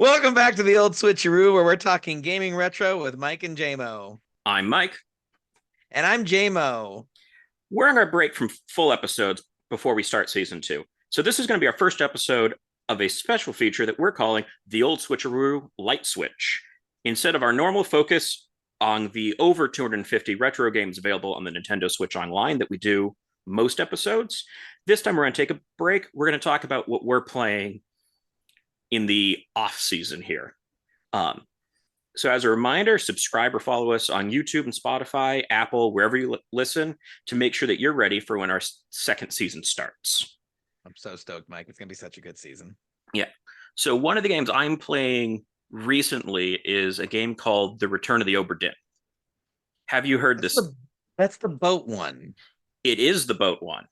Welcome back to the old switcheroo where we're talking gaming retro with Mike and Jaymo. I'm Mike. And I'm Jaymo. We're on our break from full episodes before we start season two. So this is going to be our first episode of a special feature that we're calling the Old Switcheroo Light Switch. Instead of our normal focus on the over 250 retro games available on the Nintendo Switch Online that we do most episodes, this time we're going to take a break. We're going to talk about what we're playing in the off season here. Um, So, as a reminder, subscribe or follow us on YouTube and Spotify, Apple, wherever you listen, to make sure that you're ready for when our second season starts. I'm so stoked, Mike. It's going to be such a good season. Yeah. So, one of the games I'm playing recently is a game called The Return of the Obra Dinn. Have you heard That's this? that's the boat one. It is the boat one. Um,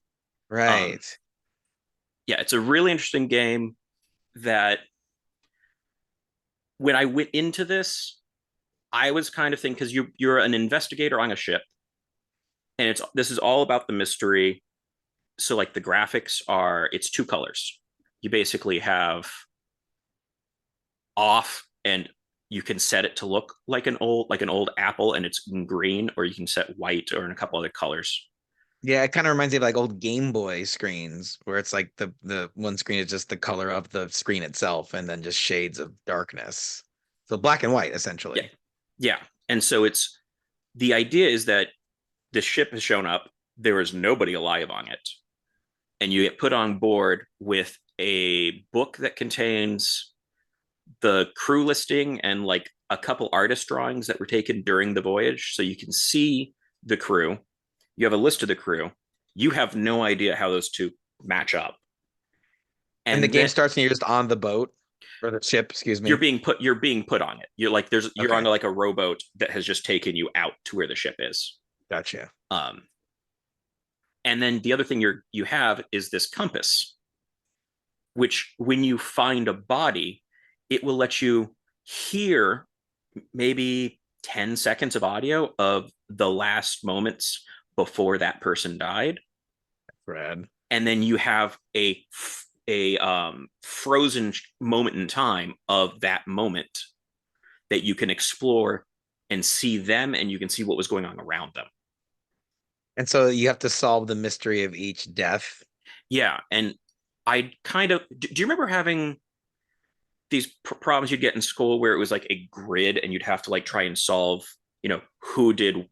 Right. yeah, it's a really interesting game that when I went into this, I was kind of thinking because you're an investigator on a ship, and this is all about the mystery. So like the graphics are it's two colors. You basically have off, and you can set it to look like an old apple and it's in green, or you can set white or in a couple other colors. Yeah, it kind of reminds me of like old Game Boy screens where it's like the one screen is just the color of the screen itself and then just shades of darkness. So black and white Yeah. essentially. Yeah. And so it's the idea is that the ship has shown up, there is nobody alive on it, and you get put on board with a book that contains the crew listing and like a couple artist drawings that were taken during the voyage. So you can see the crew. You have a list of the crew. You have no idea how those two match up. And the And game then starts and you're just on the boat or the ship, excuse you're me. being put on it. You're on Okay. like a rowboat that has just taken you out to where the ship is. Gotcha. Um, and then the other thing you have is this compass, which when you find a body, it will let you hear maybe 10 seconds of audio of the last moments before that person died. Brad. And then you have a frozen moment in time of that moment that you can explore and see them, and you can see what was going on around them. And so you have to solve the mystery of each death. Yeah. And I kind of do you remember having these problems you'd get in school where it was like a grid and you'd have to like try and solve, who did,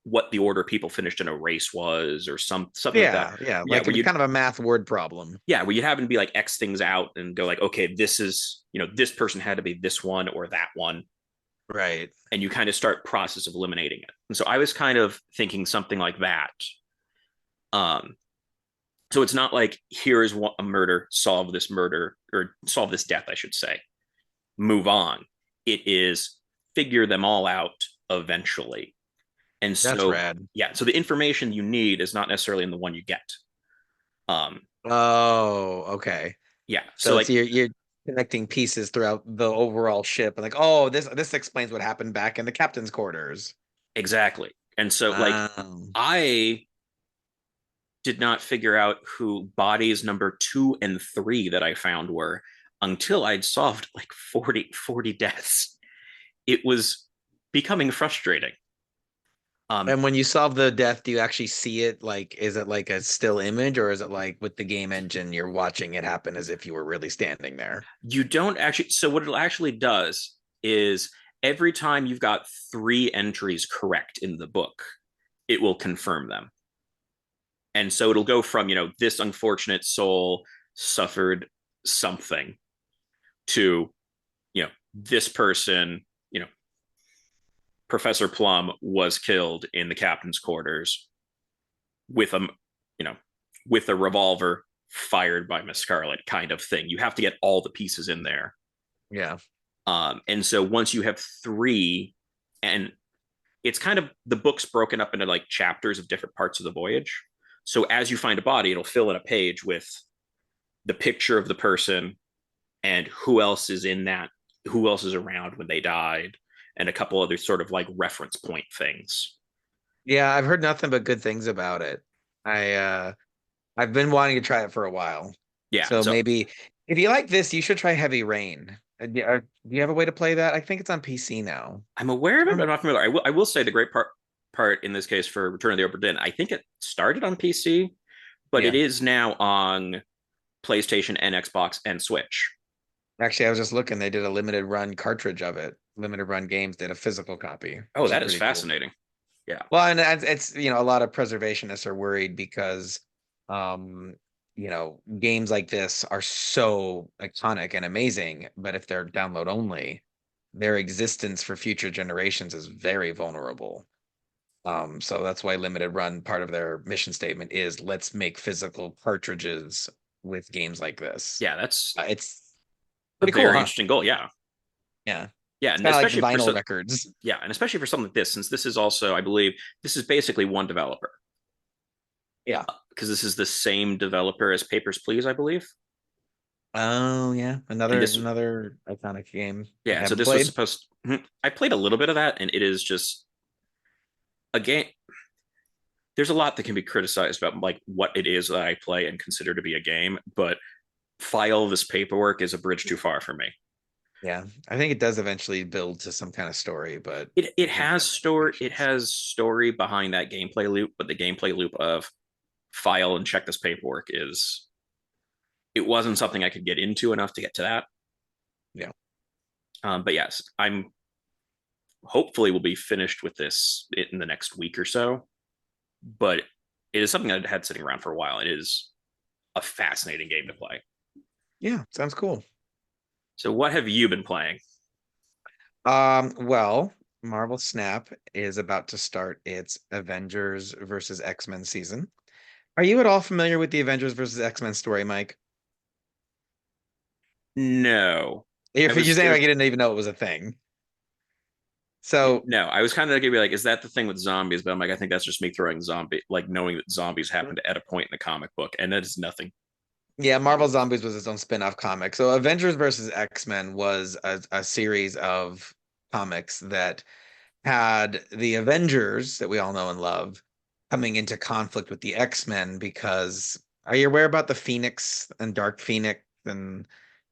what the order people finished in a race was, or something like that. Yeah. Yeah, Like where a you'd kind of a math word problem. yeah, where you'd happen to be like X things out and go like, okay, this is, this person had to be this one or that one. Right. And you kind of start process of eliminating it. And so I was kind of thinking something like that. Um, so it's not like here is a murder, or solve this death, I should say. Move on. It is figure them all out eventually. And That's so, rad. yeah, so the information you need is not necessarily in the one you get. Um, Oh, okay. yeah, so So it's like you're connecting pieces throughout the overall ship and like, oh, this explains what happened back in the captain's quarters. exactly. And so like Um, I did not figure out who bodies number 2 and 3 that I found were until I'd solved like 40 deaths. It was becoming frustrating. Um, and when you solve the death, do you actually see it? Like, is it like a still image, or is it like with the game engine, you're watching it happen as if you were really standing there? you don't actually, so what it actually does is every time you've got 3 entries correct in the book, it will confirm them. And so it'll go from, this unfortunate soul suffered something to, this person, Professor Plum was killed in the captain's quarters with a, you know, with a revolver fired by Miss Scarlet kind of thing. You have to get all the pieces in there. Yeah. And so once you have three, and it's kind of the book's broken up into like chapters of different parts of the voyage. So as you find a body, it'll fill in a page with the picture of the person and who else is in that, who else is around when they died, and a couple other sort of like reference point things. Yeah, I've heard nothing but good things about it. I've been wanting to try it for a while. Yeah. So So maybe if you like this, you should try Heavy Rain. Do you have a way to play that? I think it's on PC now. I'm aware of it, but Um, I'm not familiar. I will say the great part in this case for Return of the Obra Dinn, I think it started on PC, but it yeah. is now on PlayStation and Xbox and Switch. Actually, I was just looking. They did a limited run cartridge of it. Limited run games did a physical copy, Oh, which is that is pretty cool. fascinating. Yeah. Well, and it's a lot of preservationists are worried because um games like this are so iconic and amazing, but if they're download only, their existence for future generations is very vulnerable. So that's why limited run part of their mission statement is let's make physical cartridges with games like this. Yeah, that's It's a pretty cool, very huh? interesting goal. Yeah. Yeah. Yeah, It's and kind of like especially for vinyl records. yeah, and especially for something like this, since this is also, I believe, this is basically one developer Yeah. because this is the same developer as Papers, Please, I believe. Oh yeah, And another this, another iconic game I yeah, so haven't this was played. supposed. I played a little bit of that, and it is just a game. There's a lot that can be criticized about like what it is that I play and consider to be a game, but file this paperwork is a bridge too far for me. Yeah, I think it does eventually build to some kind of story, but It I think you has have to have story, it patience. has story behind that gameplay loop, but the gameplay loop of file and check this paperwork is, it wasn't something I could get into enough to get to that. Yeah. But yes, I'm hopefully will be finished with this in the next week or so. But it is something I've had sitting around for a while. It is a fascinating game to play. Yeah, sounds cool. So, what have you been playing? Well, Marvel Snap is about to start its Avengers versus X-Men season. Are you at all familiar with the Avengers versus X-Men story, Mike? No, I If you're was saying there's like you didn't even know it was a thing. So no, I was kind of gonna be like, is that the thing with zombies? But I'm like, I think that's just me throwing zombie, like knowing that zombies happened at a point in the comic book, and that is nothing. yeah, Marvel Zombies was its own spin-off comic. So Avengers versus X-Men was a series of comics that had the Avengers that we all know and love coming into conflict with the X-Men because are you aware about the Phoenix and Dark Phoenix and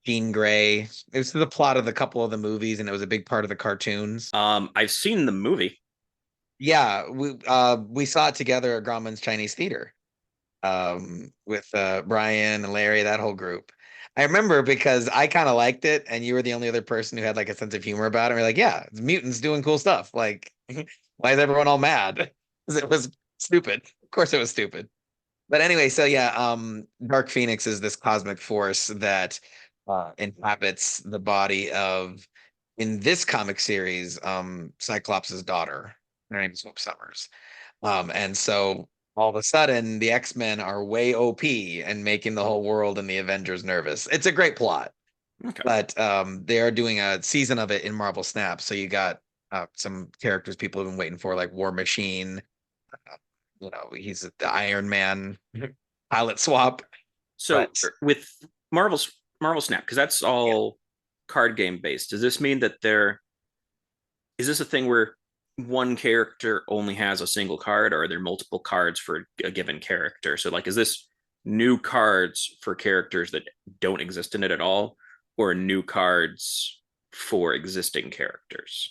Jean Grey? It was the plot of a couple of the movies and it was a big part of the cartoons. I've seen the movie. Yeah, we saw it together at Grauman's Chinese Theater with Brian and Larry, that whole group. I remember because I kind of liked it, and you were the only other person who had like a sense of humor about it. We're like, yeah, it's mutants doing cool stuff. Like, why is everyone all mad? 'Cause it was stupid. Of course, it was stupid. But anyway, so yeah, Dark Phoenix is this cosmic force that inhabits the body of, in this comic series, Cyclops' daughter. Her name is Hope Summers. And so all of a sudden, the X-Men are way OP and making the whole world and the Avengers nervous. It's a great plot, Okay, but they are doing a season of it in Marvel Snap. So you got some characters people have been waiting for, like War Machine. He's the Iron Man pilot swap. so But with Marvel Snap, because that's yeah, all card game based. Does this mean that there is this a thing where one character only has a single card, or are there multiple cards for a given character? So, like, is this new cards for characters that don't exist in it at all, or new cards for existing characters?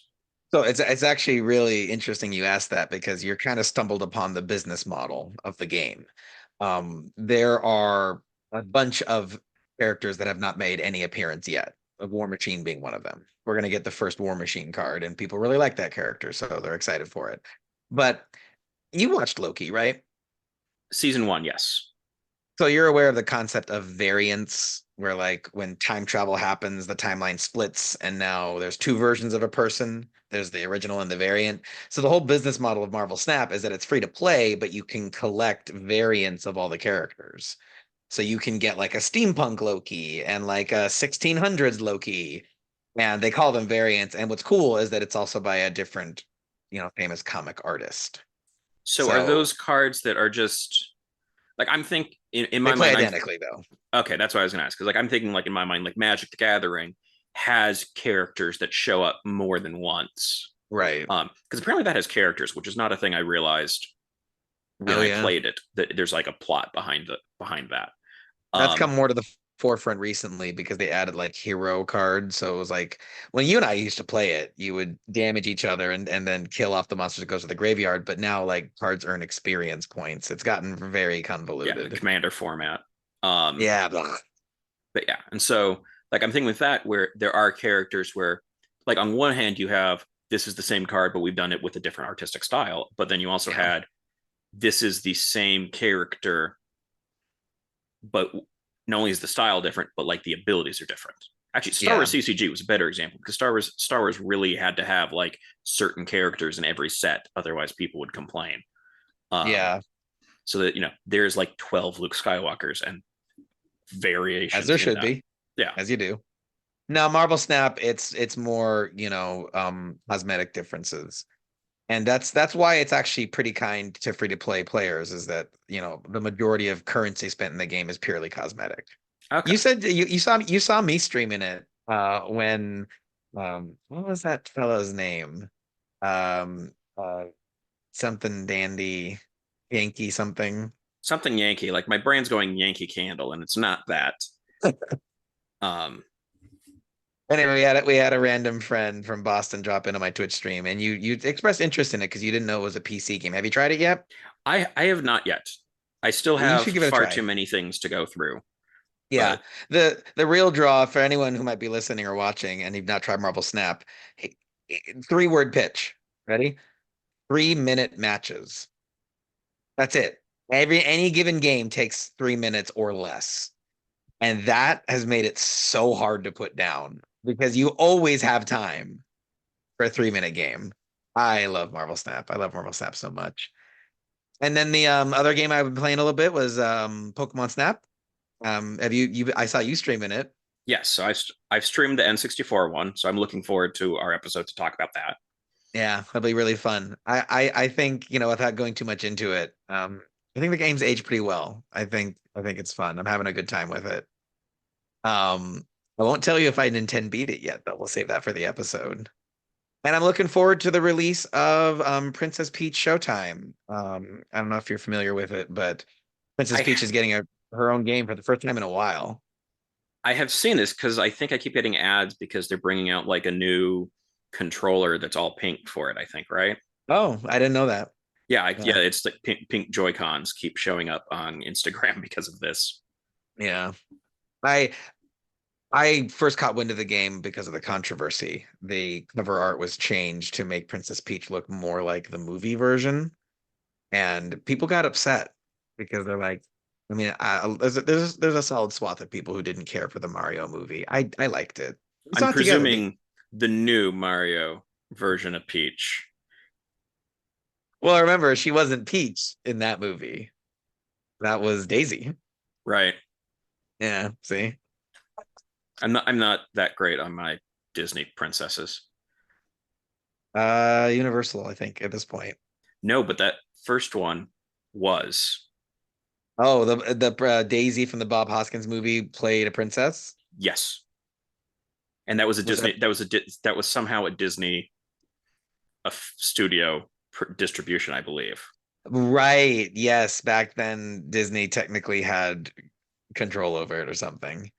so it's actually really interesting you asked that because you're kind of stumbled upon the business model of the game. There are a bunch of characters that have not made any appearance yet, of War Machine being one of them. We're going to get the first War Machine card, and people really like that character, so they're excited for it. But you watched Loki, right? Season one, yes. So you're aware of the concept of variance, where like when time travel happens, the timeline splits, and now there's two versions of a person. There's the original and the variant. So the whole business model of Marvel Snap is that it's free to play, but you can collect variants of all the characters. So you can get like a steampunk Loki and like a 1600s Loki, and they call them variants. And what's cool is that it's also by a different, famous comic artist. So, are So those cards that are just like I'm think in they my play mind? identically though. Okay, that's what I was gonna ask because like I'm thinking like in my mind like Magic the Gathering has characters that show up more than once. Right. Because apparently that has characters, which is not a thing I realized when Oh I yeah. played it. That there's like a plot behind that. That's Um, come more to the forefront recently because they added like hero cards. So it was like when you and I used to play it, you would damage each other and then kill off the monsters that goes to the graveyard. But now like cards earn experience points. It's gotten very Yeah, the convoluted. commander format. Um, Yeah, blah. but yeah, and so like I'm thinking with that where there are characters where like on one hand you have this is the same card, but we've done it with a different artistic style. But then you also Yeah, had this is the same character, but not only is the style different, but like the abilities are different. Actually, Star Wars yeah, CCG was a better example because Star Wars really had to have like certain characters in every set, otherwise people would complain. Um, yeah. so that there's like 12 Luke Skywalkers and As variations there in should that. be, Yeah. as you do. Now, Marvel Snap, it's more, cosmetic differences. And that's why it's actually pretty kind to free to play players is that, the majority of currency spent in the game is purely cosmetic. Okay. You said you saw me streaming it when what was that fellow's name? Um Something dandy, Yankee something. Something Yankee. Like my brain's going Yankee Candle, and it's not that. Um, Anyway, we had a random friend from Boston drop into my Twitch stream and you expressed interest in it because you didn't know it was a PC game. Have you tried it yet? I have not yet. I still You have should give it a far too try. many things to go through, Yeah. but The real draw for anyone who might be listening or watching and you've not tried Marvel Snap, 3-word pitch. Ready? 3-minute matches. That's it. Any given game takes 3 minutes or less. And that has made it so hard to put down because you always have time for a 3-minute game. I love Marvel Snap. I love Marvel Snap so much. And then the other game I've been playing a little bit was Pokemon Snap. Have you I saw you streaming it. yes, so I've streamed the N64 one, so I'm looking forward to our episode to talk about that. Yeah, that'll be really fun. I think, without going too much into it, I think the game's aged pretty well. I think it's fun. I'm having a good time with it. I won't tell you if I Nintendo beat it yet, but we'll save that for the episode. And I'm looking forward to the release of Princess Peach Showtime. I don't know if you're familiar with it, but Princess I Peach is getting her own game for the first time in a while. I have seen this because I think I keep getting ads because they're bringing out like a new controller that's all pink for it. I think, right? Oh, I didn't know that. Yeah, Yeah. yeah. It's like pink Joy Cons keep showing up on Instagram because of this. Yeah. I I first caught wind of the game because of the controversy. The cover art was changed to make Princess Peach look more like the movie version, and people got upset because they're like, I mean, there's a solid swath of people who didn't care for the Mario movie. I liked it. We I'm saw it together. presuming the new Mario version of Peach, Well, remember, she wasn't Peach in that movie. That was Daisy. right? Yeah, see? I'm not that great on my Disney princesses. Universal, I think, at this point. No, but that first one was Oh, the Daisy from the Bob Hoskins movie played a princess. yes, and that was a Was it a Disney. That was somehow a Disney studio distribution, I believe. right? Yes, back then Disney technically had control over it or something.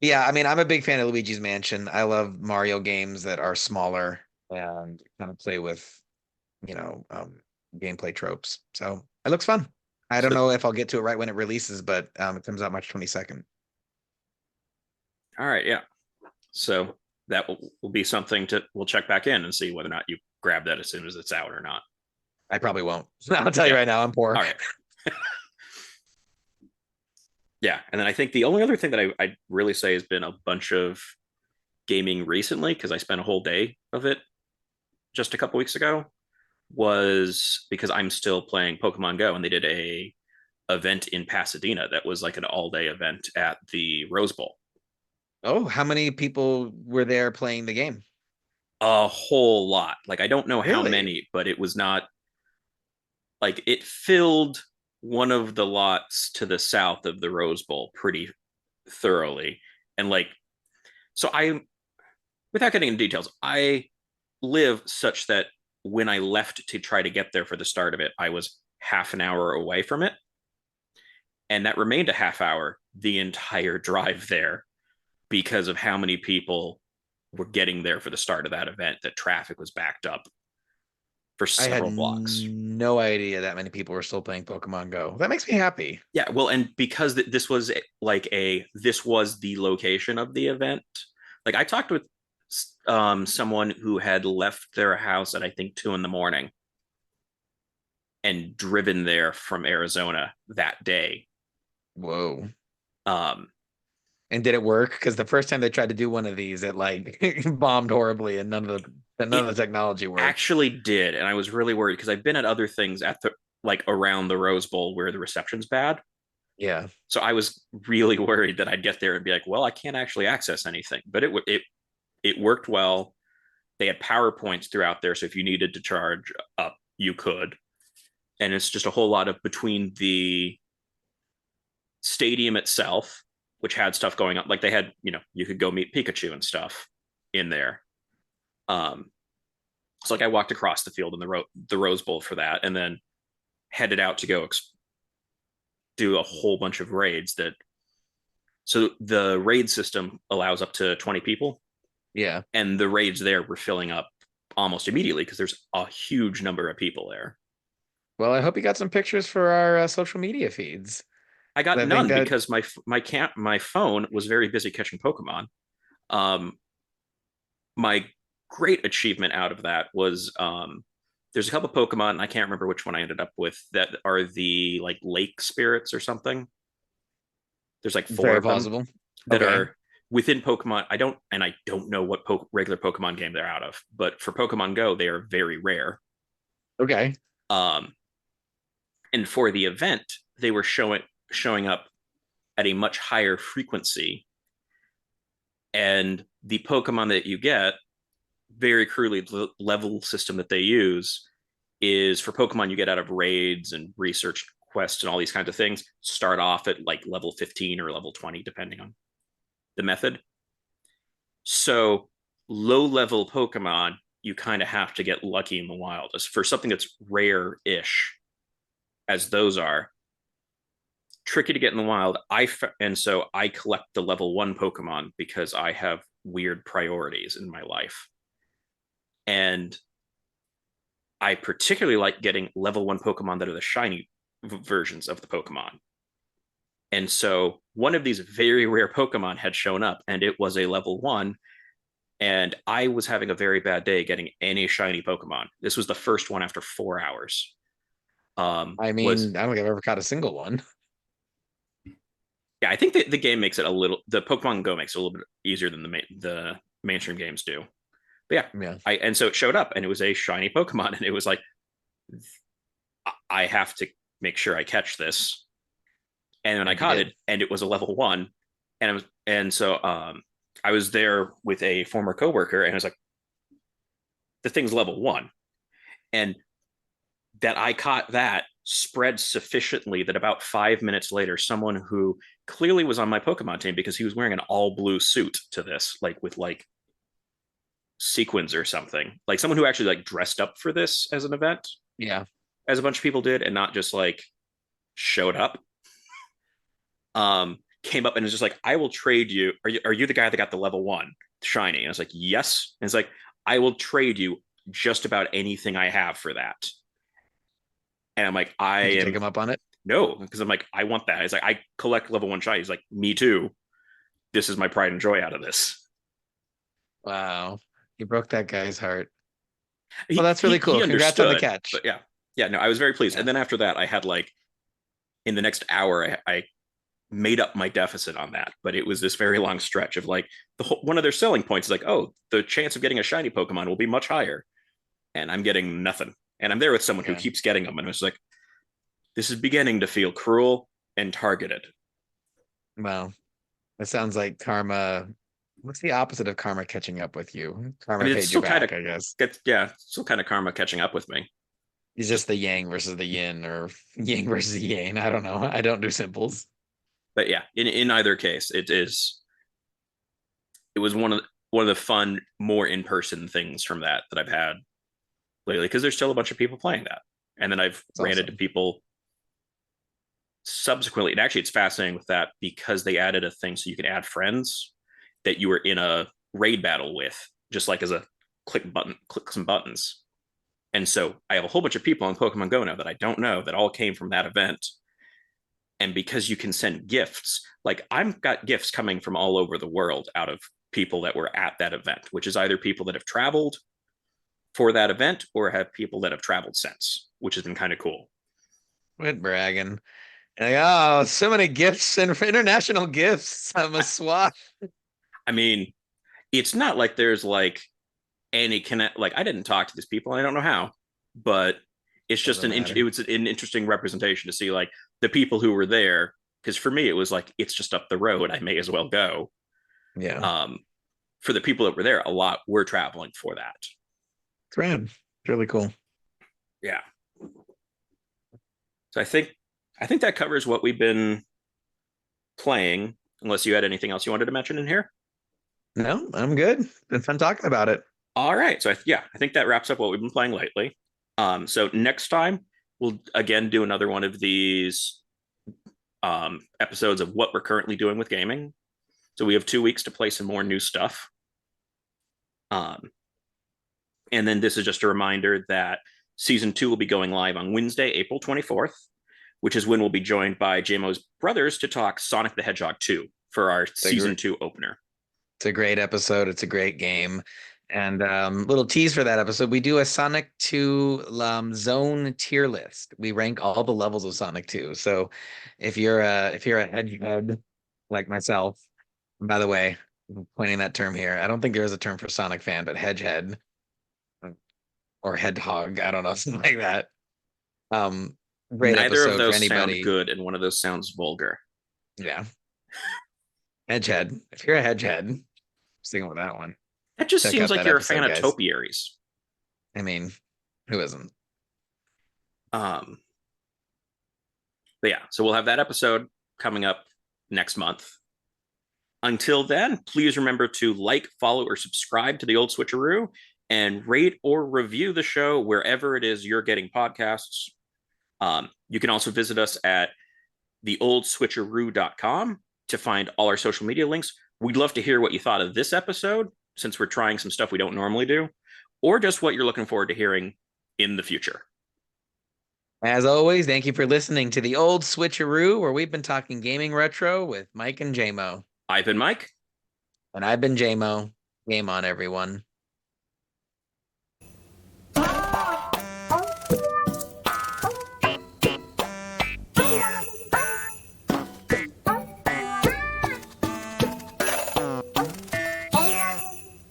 Yeah, I mean, I'm a big fan of Luigi's Mansion. I love Mario games that are smaller and kind of play with, you know, um, gameplay tropes. So it looks fun. I don't So, know if I'll get to it right when it releases, but it comes out March 22nd. all right, yeah. So that will be something to we'll check back in and see whether or not you grab that as soon as it's out or not. I probably won't. I'll tell you Yeah. right now, I'm poor. All right. Yeah, and then I think the only other thing that I'd really say has been a bunch of gaming recently because I spent a whole day of it just a couple weeks ago was because I'm still playing Pokemon Go and they did a event in Pasadena that was like an all day event at the Rose Bowl. Oh, how many people were there playing the game? A whole lot. Like I don't know how Really? many, but it was not like it filled one of the lots to the south of the Rose Bowl pretty thoroughly. And like so I without getting into details, I live such that when I left to try to get there for the start of it, I was half an hour away from it. And that remained a half hour the entire drive there because of how many people were getting there for the start of that event, that traffic was backed up for I had several blocks. no idea that many people were still playing Pokemon Go. That makes me happy. Yeah, well, and because this was like this was the location of the event. Like I talked with someone who had left their house at I think 2 in the morning and driven there from Arizona that day. Whoa. Um, And did it work? Because the first time they tried to do one of these, it like bombed horribly, and none it of the technology worked. actually did, and I was really worried because I've been at other things at the like around the Rose Bowl where the reception's bad. Yeah. So I was really worried that I'd get there and be like, well, I can't actually access anything. But it worked well. They had PowerPoints throughout there, so if you needed to charge up, you could. And it's just a whole lot of between the stadium itself, which had stuff going on. Like they had, you could go meet Pikachu and stuff in there. Um, so like I walked across the field in the Rose Bowl for that, and then headed out to go do a whole bunch of raids. So the raid system allows up to 20 people, Yeah. and the raids there were filling up almost immediately because there's a huge number of people there. Well, I hope you got some pictures for our social media feeds. I got I think none that because my phone was very busy catching Pokemon. Um, my great achievement out of that was there's a couple Pokemon, and I can't remember which one I ended up with, that are the like lake spirits or something. There's like four very of them possible. that Okay. are within Pokemon. I don't know what regular Pokemon game they're out of, but for Pokemon Go, they are very rare. Okay. Um, and for the event, they were showing up at a much higher frequency. And the Pokemon that you get, very crudely, the level system that they use is for Pokemon you get out of raids and research quests and all these kinds of things, start off at like level 15 or level 20, depending on the method. So low level Pokemon, you kind of have to get lucky in the wild. As for something that's rare ish, as those are, tricky to get in the wild. And so I collect the level 1 Pokemon because I have weird priorities in my life. And I particularly like getting level 1 Pokemon that are the shiny versions of the Pokemon. And so one of these very rare Pokemon had shown up, and it was a level 1. And I was having a very bad day getting any shiny Pokemon. This was the first one after 4 hours. I Was mean, I don't think I've ever caught a single one. Yeah, I think the game makes it the Pokemon Go makes it a little bit easier than the mainstream games do. But yeah, Yeah. and so it showed up and it was a shiny Pokemon, and it was like, I have to make sure I catch this. And then I And you caught did. it, and it was a level 1. And I was there with a former coworker, and I was like, the thing's level 1. And that I caught that spread sufficiently that about 5 minutes later, someone who clearly was on my Pokemon team, because he was wearing an all blue suit to this, like with like sequins or something, like someone who actually like dressed up for this as an event, Yeah. as a bunch of people did, and not just like showed up. Came up and was just like, I will trade you. Are you the guy that got the level 1 shiny? And I was like, yes. And it's like, I will trade you just about anything I have for that. And I'm like, I Did you take am him up on it? no, because I'm like, I want that. He's like, I collect level 1 shiny. He's like, me too. This is my pride and joy out of this. Wow. You broke that guy's heart. Well, He that's he really he cool. Congrats on the understood, catch. but yeah, yeah. No, I was very pleased. Yeah. And then after that, I had like in the next hour, I made up my deficit on that. But it was this very long stretch of like one of their selling points is like, oh, the chance of getting a shiny Pokemon will be much higher, and I'm getting nothing. And I'm there with someone who Yeah. keeps getting them, and it's like, this is beginning to feel cruel and targeted. Well, that sounds like karma. What's the opposite of karma catching up with you? I Karma mean, it's paid you still kind of back, I guess. still kind of karma catching up with me. It's Just, just the yang versus the yin, or yang versus the yang. I don't know. I don't do simples. but yeah, in either case, it was one of the fun, more in person things from that I've had lately, because there's still a bunch of people playing that, and then I've It's ran into awesome. people subsequently, it's fascinating with that because they added a thing so you could add friends that you were in a raid battle with, just like as a click some buttons. And so I have a whole bunch of people on Pokemon Go now that I don't know that all came from that event. And because you can send gifts, like I've got gifts coming from all over the world out of people that were at that event, which is either people that have traveled for that event or have people that have traveled since, which has been kind of cool. Quit bragging. Like, oh, so many gifts and international gifts. I'm a I, swap. I mean, it's not like there's like any connect. Like I didn't talk to these people. I don't know how, but it's just Doesn't it matter. was an interesting representation to see like the people who were there. Because for me, it was like it's just up the road. I may as well go. Yeah, Um, for the people that were there, a lot were traveling for that. it's rad. It's really cool. Yeah. So I think that covers what we've been playing. Unless you had anything else you wanted to mention in here. No, I'm good. Been fun talking about it. All right. So I think that wraps up what we've been playing lately. So next time we'll again do another one of these episodes of what we're currently doing with gaming. So we have 2 weeks to play some more new stuff. Um, and then this is just a reminder that season 2 will be going live on Wednesday, April 24th, which is when we'll be joined by Jaymo's brothers to talk Sonic the Hedgehog 2 for our It's a season 2 opener. it's a great episode. It's a great game. And little tease for that episode, we do a Sonic 2 zone tier list. We rank all the levels of Sonic 2. So if you're a hedgehog like myself, by the way, I'm pointing that term here. I don't think there is a term for Sonic fan, but hedgehead or hedgehog, I don't know, something like that. Um, Great Neither of episode for those sound anybody. good, and one of those sounds vulgar. Yeah. Hedgehead. If you're a hedgehead, sticking with that one. That just Check seems out like that you're a fan episode, of guys. topiaries. I mean, who isn't? Um, but yeah, so we'll have that episode coming up next month. Until then, please remember to like, follow, or subscribe to the Old Switcheroo and rate or review the show wherever it is you're getting podcasts. You can also visit us at theoldswitcheroo.com to find all our social media links. We'd love to hear what you thought of this episode, since we're trying some stuff we don't normally do, or just what you're looking forward to hearing in the future. As always, thank you for listening to the Old Switcheroo, where we've been talking gaming retro with Mike and Jaymo. I've been Mike. And I've been Jaymo. Game on, everyone.